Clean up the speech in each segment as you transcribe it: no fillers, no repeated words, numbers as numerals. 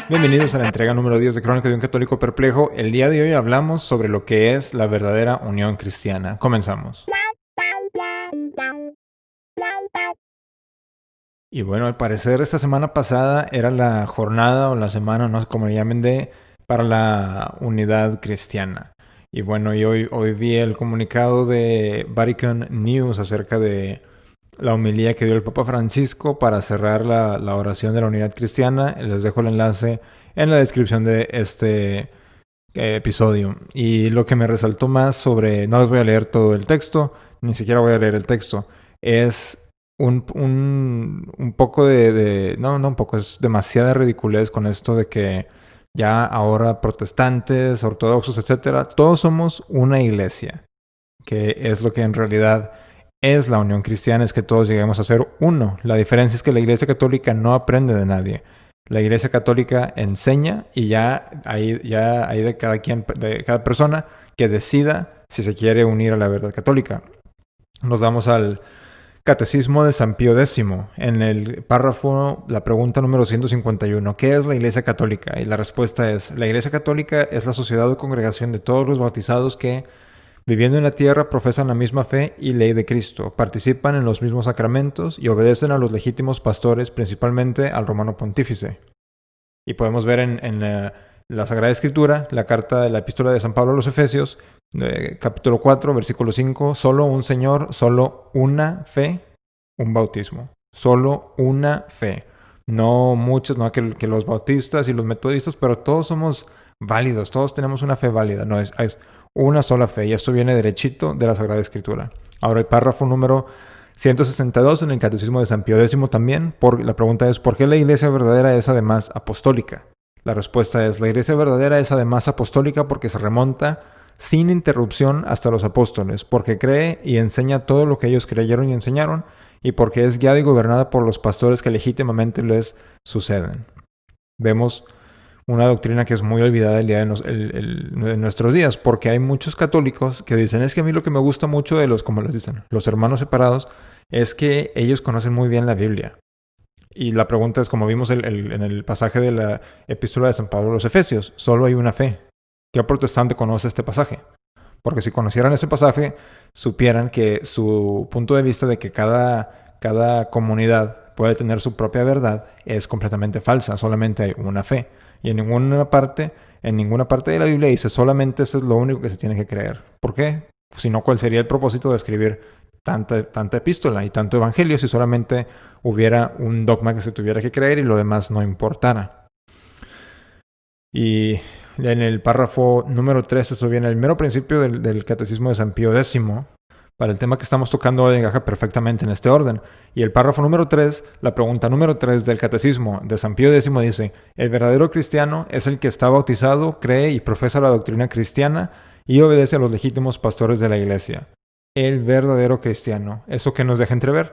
Bienvenidos a la entrega número 10 de Crónica de un Católico Perplejo. El día de hoy hablamos sobre lo que es la verdadera unión cristiana. Comenzamos. Y bueno, al parecer esta semana pasada era la jornada o la semana, no sé cómo le llamen, para la unidad cristiana. Y bueno, y hoy vi el comunicado de Vatican News acerca de la homilía que dio el Papa Francisco para cerrar la oración de la unidad cristiana. Les dejo el enlace en la descripción de este episodio. Y lo que me resaltó más sobre, no les voy a leer todo el texto, ni siquiera voy a leer el texto, es un poco no un poco, es demasiada ridiculez con esto de que ya ahora protestantes, ortodoxos, etcétera, todos somos una iglesia, que es lo que en realidad es la unión cristiana, es que todos lleguemos a ser uno. La diferencia es que la Iglesia Católica no aprende de nadie. La Iglesia Católica enseña y ya hay de cada quien, de cada persona que decida si se quiere unir a la verdad católica. Nos vamos al Catecismo de San Pío X, en el párrafo, la pregunta número 151. ¿Qué es la Iglesia Católica? Y la respuesta es: la Iglesia Católica es la sociedad o congregación de todos los bautizados que, viviendo en la tierra, profesan la misma fe y ley de Cristo, participan en los mismos sacramentos y obedecen a los legítimos pastores, principalmente al romano pontífice. Y podemos ver en la Sagrada Escritura, la carta de la epístola de San Pablo a los Efesios, capítulo 4, versículo 5, solo un Señor, solo una fe, un bautismo. Solo una fe. No muchos, no que los bautistas y los metodistas, pero todos somos válidos, todos tenemos una fe válida. No, es una sola fe, y esto viene derechito de la Sagrada Escritura. Ahora el párrafo número 162 en el Catecismo de San Pío X también. La pregunta es: ¿por qué la Iglesia verdadera es además apostólica? La respuesta es: la Iglesia verdadera es además apostólica porque se remonta sin interrupción hasta los apóstoles, porque cree y enseña todo lo que ellos creyeron y enseñaron, y porque es guiada y gobernada por los pastores que legítimamente les suceden. Vemos una doctrina que es muy olvidada el día de nuestros días, porque hay muchos católicos que dicen: es que a mí lo que me gusta mucho de los, como les dicen, los hermanos separados, es que ellos conocen muy bien la Biblia. Y la pregunta es, como vimos en el pasaje de la epístola de San Pablo a los Efesios, solo hay una fe. ¿Qué protestante conoce este pasaje? Porque si conocieran ese pasaje, supieran que su punto de vista de que cada comunidad puede tener su propia verdad es completamente falsa. Solamente hay una fe. Y en ninguna parte de la Biblia dice solamente eso es lo único que se tiene que creer. ¿Por qué? Si no, ¿cuál sería el propósito de escribir tanta epístola y tanto evangelio si solamente hubiera un dogma que se tuviera que creer y lo demás no importara? Y en el párrafo número 3, eso viene el mero principio del Catecismo de San Pío X. Para el tema que estamos tocando hoy encaja perfectamente en este orden. Y el párrafo número 3, la pregunta número 3 del Catecismo de San Pío X dice: el verdadero cristiano es el que está bautizado, cree y profesa la doctrina cristiana y obedece a los legítimos pastores de la Iglesia. El verdadero cristiano. ¿Eso qué nos deja entrever?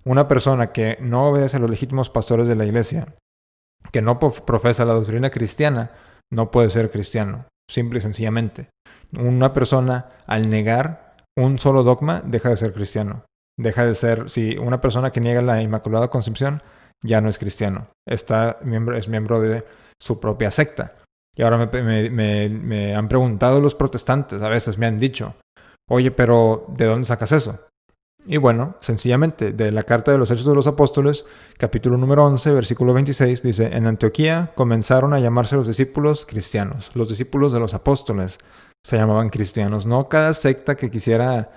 Una persona que no obedece a los legítimos pastores de la Iglesia, que no profesa la doctrina cristiana, no puede ser cristiano, simple y sencillamente. Una persona, al negar un solo dogma, deja de ser cristiano. Deja de ser, si una persona que niega la Inmaculada Concepción, ya no es cristiano. Es miembro de su propia secta. Y ahora me han preguntado los protestantes, a veces me han dicho: oye, pero ¿de dónde sacas eso? Y bueno, sencillamente, de la carta de los Hechos de los Apóstoles, capítulo número 11, versículo 26, dice: en Antioquía comenzaron a llamarse los discípulos cristianos. Los discípulos de los apóstoles se llamaban cristianos. No cada secta que quisiera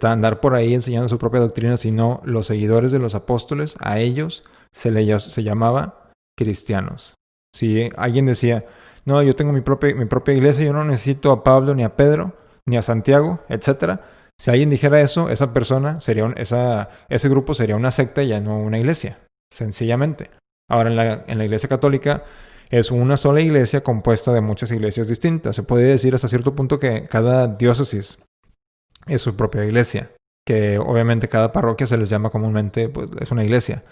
andar por ahí enseñando su propia doctrina, sino los seguidores de los apóstoles, a ellos se llamaba cristianos. Si alguien decía: no, yo tengo mi propia iglesia, yo no necesito a Pablo, ni a Pedro, ni a Santiago, etcétera. Si alguien dijera eso, esa persona ese grupo sería una secta y ya no una iglesia, sencillamente. Ahora en la Iglesia Católica es una sola iglesia compuesta de muchas iglesias distintas. Se puede decir hasta cierto punto que cada diócesis es su propia iglesia, que obviamente cada parroquia se les llama comúnmente, pues es una iglesia.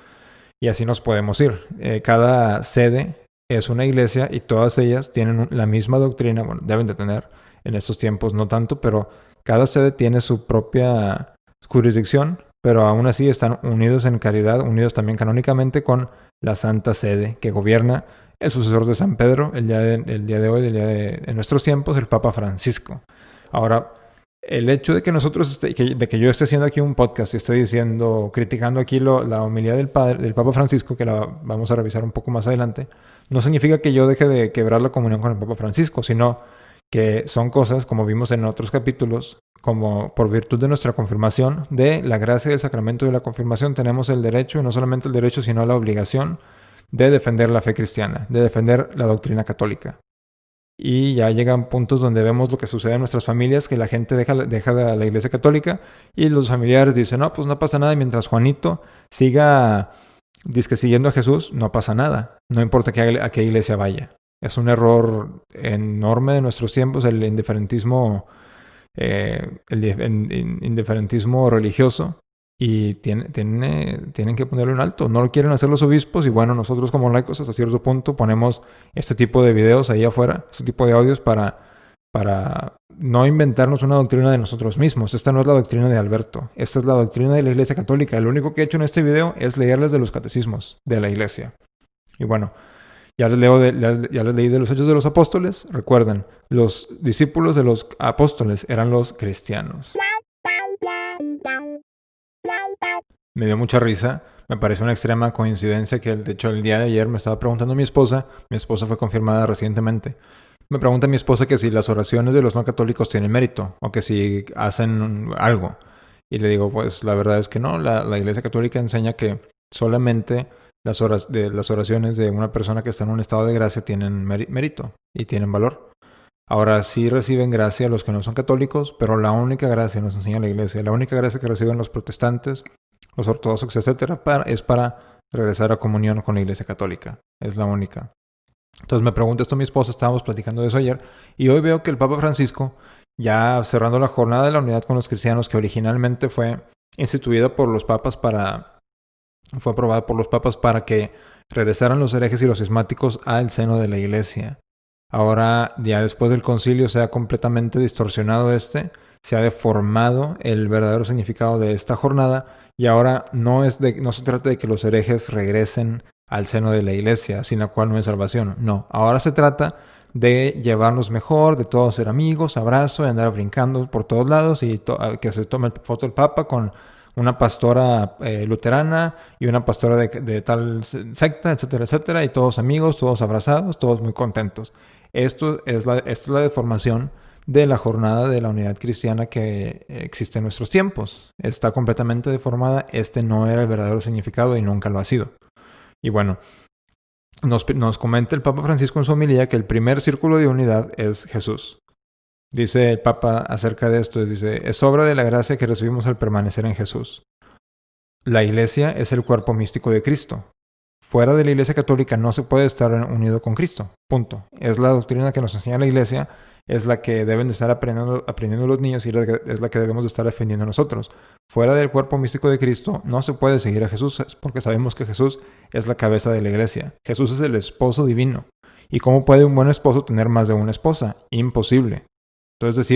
Y así nos podemos ir. Cada sede es una iglesia y todas ellas tienen la misma doctrina. Bueno, deben de tener en estos tiempos, no tanto, pero cada sede tiene su propia jurisdicción, pero aún así están unidos en caridad, unidos también canónicamente con la Santa Sede, que gobierna el sucesor de San Pedro, el día de hoy, en nuestros tiempos, el Papa Francisco. Ahora, el hecho de que de que yo esté haciendo aquí un podcast y esté criticando aquí la homilía del Papa Francisco, que la vamos a revisar un poco más adelante, no significa que yo deje de quebrar la comunión con el Papa Francisco, sino que son cosas, como vimos en otros capítulos, como por virtud de nuestra confirmación, de la gracia del sacramento de la confirmación, tenemos el derecho, y no solamente el derecho, sino la obligación de defender la fe cristiana, de defender la doctrina católica. Y ya llegan puntos donde vemos lo que sucede en nuestras familias, que la gente deja de la iglesia católica y los familiares dicen, no, pues no pasa nada, y mientras Juanito siga siguiendo a Jesús, no pasa nada, no importa a qué iglesia vaya. Es un error enorme de nuestros tiempos, el indiferentismo religioso, y tienen que ponerle un alto. No lo quieren hacer los obispos, y bueno, nosotros como laicos hasta cierto punto ponemos este tipo de videos ahí afuera, este tipo de audios para no inventarnos una doctrina de nosotros mismos. Esta no es la doctrina de Alberto, esta es la doctrina de la Iglesia Católica. Lo único que he hecho en este video es leerles de los catecismos de la Iglesia. Y bueno, ya les leí de los Hechos de los Apóstoles. Recuerden, los discípulos de los apóstoles eran los cristianos. Me dio mucha risa, me pareció una extrema coincidencia que de hecho el día de ayer me estaba preguntando mi esposa fue confirmada recientemente. Me pregunta mi esposa que si las oraciones de los no católicos tienen mérito o que si hacen algo. Y le digo, pues la verdad es que no, la Iglesia Católica enseña que solamente las oraciones de una persona que está en un estado de gracia tienen mérito y tienen valor. Ahora sí reciben gracia los que no son católicos, pero la única gracia, nos enseña la Iglesia, la única gracia que reciben los protestantes, los ortodoxos, etcétera, es para regresar a comunión con la Iglesia Católica. Es la única. Entonces me pregunta esto mi esposa, estábamos platicando de eso ayer, y hoy veo que el Papa Francisco, ya cerrando la jornada de la unidad con los cristianos, que originalmente fue instituida por los papas fue aprobada por los papas para que regresaran los herejes y los cismáticos al seno de la Iglesia. Ahora, ya después del concilio, se ha completamente distorsionado se ha deformado el verdadero significado de esta jornada, y ahora no se trata de que los herejes regresen al seno de la Iglesia, sin la cual no hay salvación. No, ahora se trata de llevarnos mejor, de todos ser amigos, abrazo, y andar brincando por todos lados, y que se tome foto el Papa con una pastora luterana y una pastora de tal secta, etcétera, etcétera, y todos amigos, todos abrazados, todos muy contentos. Esta es la deformación de la jornada de la unidad cristiana que existe en nuestros tiempos. Está completamente deformada. No era el verdadero significado y nunca lo ha sido. Y bueno, nos comenta el Papa Francisco en su homilía que el primer círculo de unidad es Jesús. Dice el Papa acerca de esto, es obra de la gracia que recibimos al permanecer en Jesús. La Iglesia es el cuerpo místico de Cristo. Fuera de la Iglesia Católica no se puede estar unido con Cristo. Punto. Es la doctrina que nos enseña la Iglesia, es la que deben de estar aprendiendo los niños, y es la que debemos de estar defendiendo nosotros. Fuera del cuerpo místico de Cristo no se puede seguir a Jesús, porque sabemos que Jesús es la cabeza de la Iglesia. Jesús es el esposo divino. ¿Y cómo puede un buen esposo tener más de una esposa? Imposible. Entonces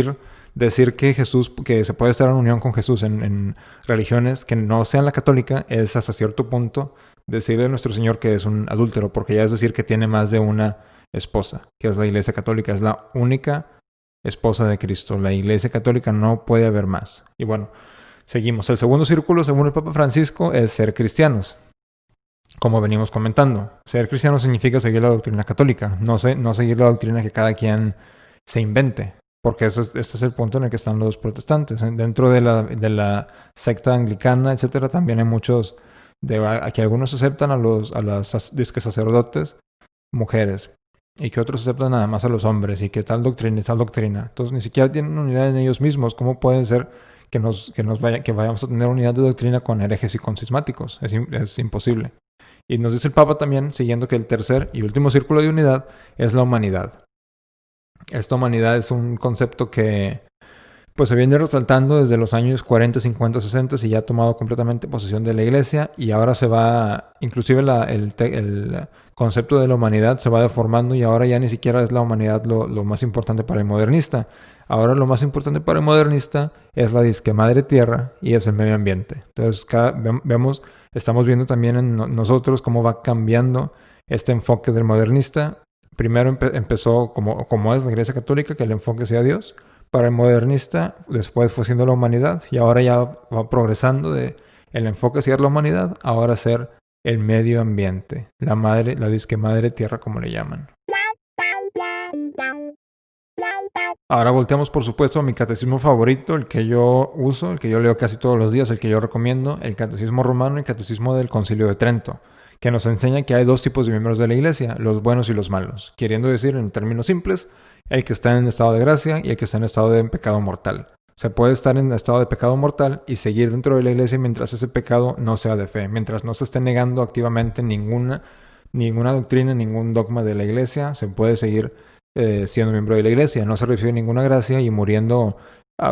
decir que se puede estar en unión con Jesús en religiones que no sean la católica es hasta cierto punto decirle a nuestro Señor que es un adúltero, porque ya es decir que tiene más de una esposa, que es la Iglesia Católica, es la única esposa de Cristo. La Iglesia Católica no puede haber más. Y bueno, seguimos. El segundo círculo, según el Papa Francisco, es ser cristianos. Como venimos comentando, ser cristiano significa seguir la doctrina católica, no seguir la doctrina que cada quien se invente. Porque este es el punto en el que están los protestantes. Dentro de la secta anglicana, etcétera, también hay muchos, aquí algunos aceptan a las disque sacerdotes mujeres, y que otros aceptan nada más a los hombres, y que tal doctrina y tal doctrina. Entonces ni siquiera tienen unidad en ellos mismos. ¿Cómo puede ser que vayamos a tener unidad de doctrina con herejes y con cismáticos? Es imposible. Y nos dice el Papa también, siguiendo, que el tercer y último círculo de unidad es la humanidad. Esta humanidad es un concepto que pues se viene resaltando desde los años 40, 50, 60, y ya ha tomado completamente posesión de la Iglesia, y ahora inclusive el concepto de la humanidad se va deformando, y ahora ya ni siquiera es la humanidad lo más importante para el modernista. Ahora lo más importante para el modernista es la disque madre tierra y es el medio ambiente. Entonces estamos viendo también en nosotros cómo va cambiando este enfoque del modernista. Primero empezó como es la Iglesia Católica, que el enfoque sea Dios. Para el modernista, después fue siendo la humanidad, y ahora ya va progresando de el enfoque hacia la humanidad, ahora ser el medio ambiente, la disque madre tierra, como le llaman. Ahora volteamos, por supuesto, a mi catecismo favorito, el que yo uso, el que yo leo casi todos los días, el que yo recomiendo, el Catecismo Romano y el Catecismo del Concilio de Trento, que nos enseña que hay dos tipos de miembros de la Iglesia, los buenos y los malos, queriendo decir, en términos simples, el que está en estado de gracia y el que está en estado de pecado mortal. Se puede estar en estado de pecado mortal y seguir dentro de la Iglesia mientras ese pecado no sea de fe, mientras no se esté negando activamente ninguna doctrina, ningún dogma de la Iglesia, se puede seguir siendo miembro de la Iglesia, no se recibe ninguna gracia y muriendo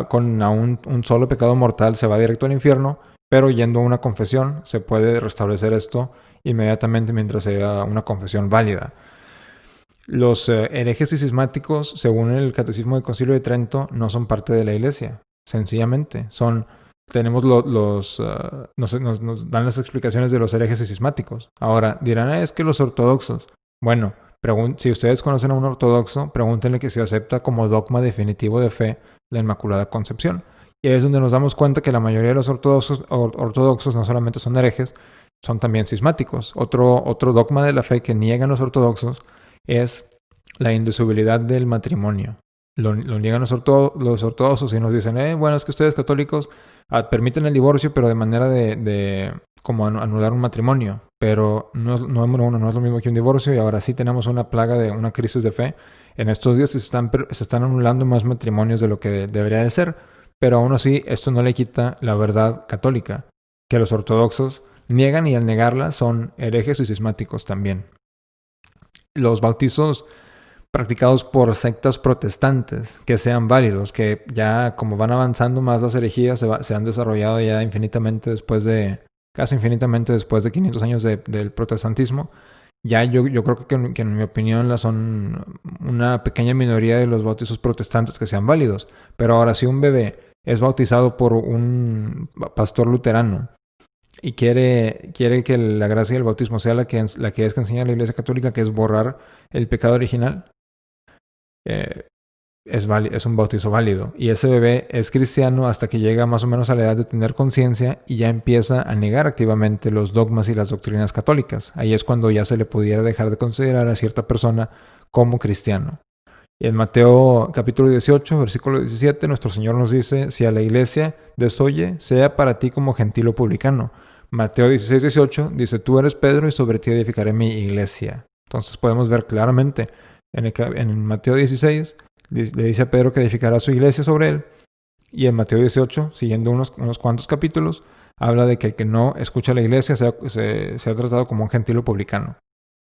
con un solo pecado mortal se va directo al infierno, pero yendo a una confesión se puede restablecer esto inmediatamente mientras sea una confesión válida. Los herejes y cismáticos, según el Catecismo del Concilio de Trento, no son parte de la Iglesia, sencillamente. Nos dan las explicaciones de los herejes y cismáticos. Ahora, dirán, es que los ortodoxos. Bueno, si ustedes conocen a un ortodoxo, pregúntenle que se acepta como dogma definitivo de fe la Inmaculada Concepción. Y ahí es donde nos damos cuenta que la mayoría de los ortodoxos no solamente son herejes, son también cismáticos. Otro dogma de la fe que niegan los ortodoxos es la indisolubilidad del matrimonio. Lo niegan los ortodoxos y nos dicen, bueno, es que ustedes católicos permiten el divorcio, pero de manera de como anular un matrimonio. Pero número uno, no es lo mismo que un divorcio, y ahora sí tenemos una plaga de una crisis de fe. En estos días se están anulando más matrimonios de lo que debería de ser, pero aún así esto no le quita la verdad católica, que los ortodoxos niegan, y al negarla son herejes y cismáticos también. Los bautizos practicados por sectas protestantes que sean válidos, que ya como van avanzando más las herejías se han desarrollado ya casi infinitamente después de 500 años del protestantismo. Ya yo creo que en mi opinión son una pequeña minoría de los bautizos protestantes que sean válidos. Pero ahora, si un bebé es bautizado por un pastor luterano y quiere que la gracia del bautismo sea la que enseña la Iglesia Católica, que es borrar el pecado original, es un bautizo válido. Y ese bebé es cristiano hasta que llega más o menos a la edad de tener conciencia y ya empieza a negar activamente los dogmas y las doctrinas católicas. Ahí es cuando ya se le pudiera dejar de considerar a cierta persona como cristiano. Y en Mateo capítulo 18, versículo 17, nuestro Señor nos dice, si a la iglesia desoye, sea para ti como gentil o publicano. Mateo 16, 18 dice, tú eres Pedro y sobre ti edificaré mi iglesia. Entonces podemos ver claramente en Mateo 16, le dice a Pedro que edificará su iglesia sobre él. Y en Mateo 18, siguiendo unos cuantos capítulos, habla de que el que no escucha a la iglesia se ha tratado como un gentil o publicano.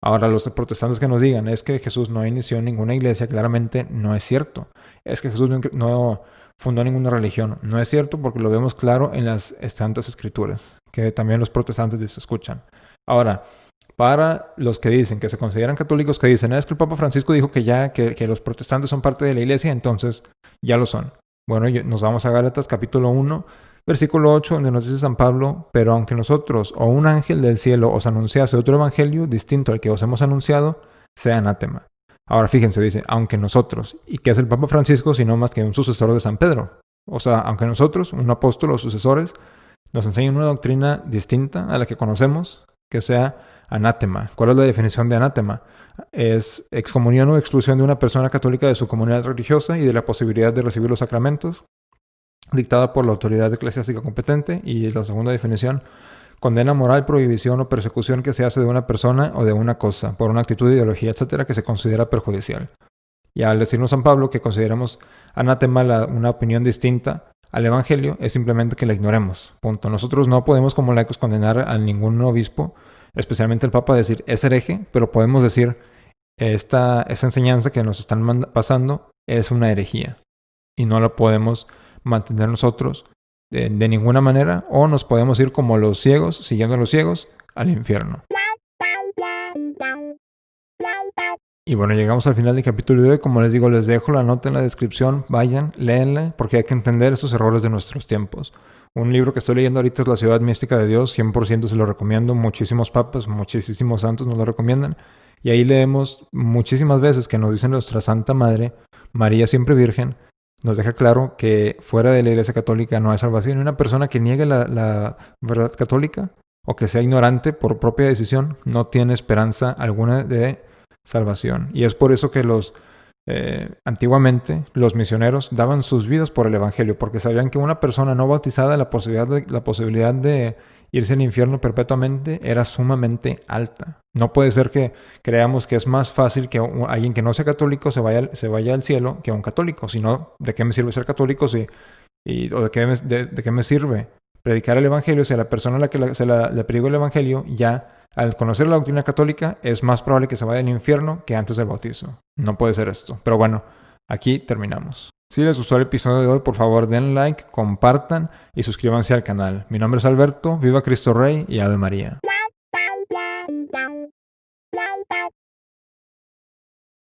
Ahora, los protestantes que nos digan es que Jesús no inició ninguna iglesia, claramente no es cierto. Es que Jesús no fundó ninguna religión. No es cierto, porque lo vemos claro en las Santas Escrituras, que también los protestantes se escuchan. Ahora, para los que dicen, que se consideran católicos, que dicen, es que el Papa Francisco dijo que los protestantes son parte de la iglesia, entonces ya lo son. Bueno, nos vamos a Gálatas capítulo 1, versículo 8, donde nos dice San Pablo, pero aunque nosotros o un ángel del cielo os anunciase otro evangelio distinto al que os hemos anunciado, sea anátema. Ahora fíjense, dice, aunque nosotros, ¿y qué es el Papa Francisco sino más que un sucesor de San Pedro? O sea, aunque nosotros, un apóstol o sucesores, nos enseñan una doctrina distinta a la que conocemos, que sea anátema. ¿Cuál es la definición de anátema? Es excomunión o exclusión de una persona católica de su comunidad religiosa y de la posibilidad de recibir los sacramentos, dictada por la autoridad eclesiástica competente. Y la segunda definición, condena moral, prohibición o persecución que se hace de una persona o de una cosa, por una actitud, ideología, etcétera, que se considera perjudicial. Y al decirnos San Pablo que consideramos anátema una opinión distinta al Evangelio, es simplemente que la ignoremos. Punto. Nosotros no podemos como laicos condenar a ningún obispo, especialmente el Papa, decir es hereje, pero podemos decir esa enseñanza que nos están pasando es una herejía y no la podemos mantener nosotros de ninguna manera, o nos podemos ir como los ciegos, siguiendo a los ciegos, al infierno. Y bueno, llegamos al final del capítulo de hoy. Como les digo, les dejo la nota en la descripción. Vayan, léenla, porque hay que entender esos errores de nuestros tiempos. Un libro que estoy leyendo ahorita es La ciudad mística de Dios, 100% se lo recomiendo, muchísimos papas, muchísimos santos nos lo recomiendan. Y ahí leemos muchísimas veces que nos dice nuestra Santa Madre, María siempre Virgen, nos deja claro que fuera de la Iglesia Católica no hay salvación. Y una persona que niegue la verdad católica o que sea ignorante por propia decisión no tiene esperanza alguna de salvación. Y es por eso que antiguamente los misioneros daban sus vidas por el Evangelio, porque sabían que una persona no bautizada, la posibilidad de irse al infierno perpetuamente era sumamente alta. No puede ser que creamos que es más fácil que alguien que no sea católico se vaya al cielo que un católico. Si no, ¿de qué me sirve ser católico? O de qué me sirve predicar el Evangelio si a la persona a la que le predigo el Evangelio ya al conocer la doctrina católica es más probable que se vaya al infierno que antes del bautizo? No puede ser esto. Pero bueno, aquí terminamos. Si les gustó el episodio de hoy, por favor den like, compartan y suscríbanse al canal. Mi nombre es Alberto, viva Cristo Rey y Ave María.